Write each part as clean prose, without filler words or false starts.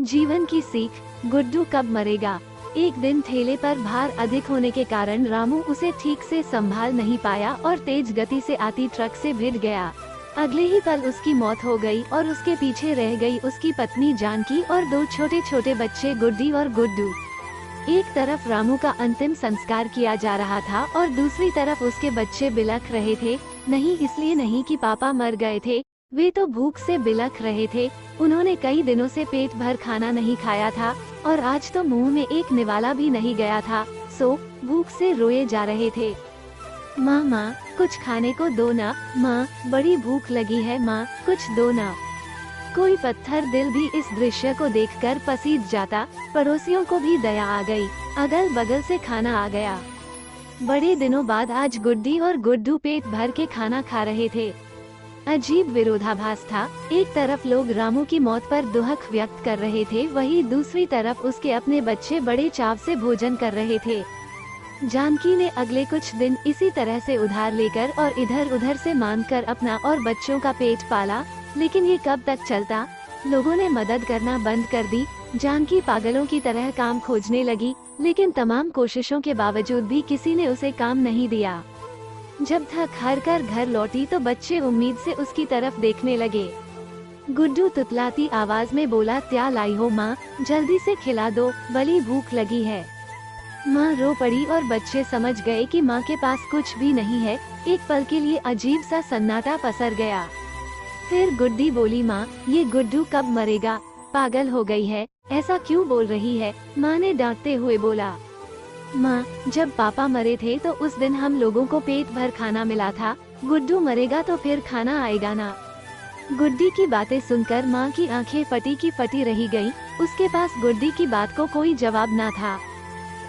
जीवन की सीख, गुड्डू कब मरेगा। एक दिन ठेले पर भार अधिक होने के कारण रामू उसे ठीक से संभाल नहीं पाया और तेज गति से आती ट्रक से भिड़ गया। अगले ही पल उसकी मौत हो गई और उसके पीछे रह गई उसकी पत्नी जानकी और दो छोटे छोटे बच्चे गुड्डी और गुड्डू। एक तरफ रामू का अंतिम संस्कार किया जा रहा था और दूसरी तरफ उसके बच्चे बिलख रहे थे। नहीं इसलिए नहीं कि पापा मर गए थे, वे तो भूख से बिलख रहे थे। उन्होंने कई दिनों से पेट भर खाना नहीं खाया था और आज तो मुंह में एक निवाला भी नहीं गया था, सो भूख से रोए जा रहे थे। माँ माँ कुछ खाने को दो ना, माँ बड़ी भूख लगी है, माँ कुछ दो ना। कोई पत्थर दिल भी इस दृश्य को देखकर पसीज जाता। पड़ोसियों को भी दया आ गई, अगल बगल से खाना आ गया। बड़े दिनों बाद आज गुड्डी और गुड्डू पेट भर के खाना खा रहे थे। अजीब विरोधाभास था, एक तरफ लोग रामू की मौत पर दुख व्यक्त कर रहे थे, वहीं दूसरी तरफ उसके अपने बच्चे बड़े चाव से भोजन कर रहे थे। जानकी ने अगले कुछ दिन इसी तरह से उधार लेकर और इधर उधर से मांगकर अपना और बच्चों का पेट पाला, लेकिन ये कब तक चलता। लोगों ने मदद करना बंद कर दी। जानकी पागलों की तरह काम खोजने लगी, लेकिन तमाम कोशिशों के बावजूद भी किसी ने उसे काम नहीं दिया। जब थक हार कर घर लौटी तो बच्चे उम्मीद से उसकी तरफ देखने लगे। गुड्डू तुतलाती आवाज में बोला, क्या लाई हो माँ, जल्दी से खिला दो, बड़ी भूख लगी है। माँ रो पड़ी और बच्चे समझ गए कि माँ के पास कुछ भी नहीं है। एक पल के लिए अजीब सा सन्नाटा पसर गया। फिर गुड्डी बोली, माँ ये गुड्डू कब मरेगा, पागल हो गई है, ऐसा क्यों बोल रही है। माँ ने डांटते हुए बोला, माँ जब पापा मरे थे तो उस दिन हम लोगों को पेट भर खाना मिला था, गुड्डू मरेगा तो फिर खाना आएगा ना। गुड्डी की बातें सुनकर माँ की आंखें फटी की फटी रही गईं। उसके पास गुड्डी की बात को कोई जवाब ना था।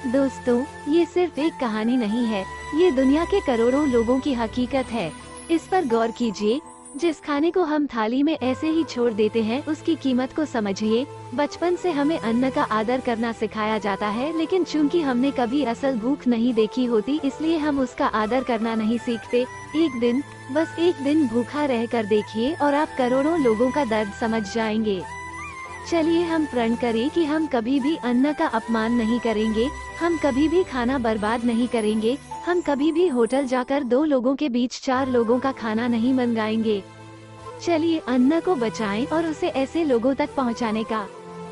दोस्तों, ये सिर्फ एक कहानी नहीं है, ये दुनिया के करोड़ों लोगों की हकीकत है। इस पर गौर कीजिए। जिस खाने को हम थाली में ऐसे ही छोड़ देते हैं उसकी कीमत को समझिए। बचपन से हमें अन्न का आदर करना सिखाया जाता है, लेकिन चूंकि हमने कभी असल भूख नहीं देखी होती इसलिए हम उसका आदर करना नहीं सीखते। एक दिन, बस एक दिन भूखा रह कर देखिए और आप करोड़ों लोगों का दर्द समझ जाएंगे। चलिए हम प्रण करें कि हम कभी भी अन्न का अपमान नहीं करेंगे, हम कभी भी खाना बर्बाद नहीं करेंगे, हम कभी भी होटल जाकर दो लोगों के बीच चार लोगों का खाना नहीं मंगाएंगे। चलिए अन्न को बचाएं और उसे ऐसे लोगों तक पहुंचाने का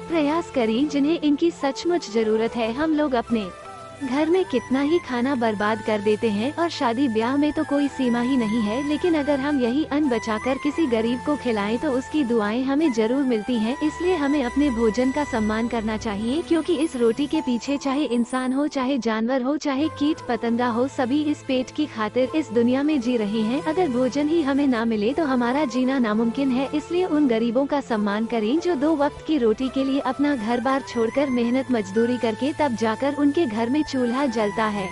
प्रयास करें जिन्हें इनकी सचमुच जरूरत है। हम लोग अपने घर में कितना ही खाना बर्बाद कर देते हैं और शादी ब्याह में तो कोई सीमा ही नहीं है, लेकिन अगर हम यही अन्न बचाकर किसी गरीब को खिलाएं तो उसकी दुआएं हमें जरूर मिलती हैं। इसलिए हमें अपने भोजन का सम्मान करना चाहिए, क्योंकि इस रोटी के पीछे चाहे इंसान हो, चाहे जानवर हो, चाहे कीट पतंगा हो, सभी इस पेट की खातिर इस दुनिया में जी रहे हैं। अगर भोजन ही हमें ना मिले तो हमारा जीना नामुमकिन है। इसलिए उन गरीबों का सम्मान करें जो दो वक्त की रोटी के लिए अपना घर बार छोड़कर मेहनत मजदूरी करके तब जाकर उनके घर में चूल्हा जलता है।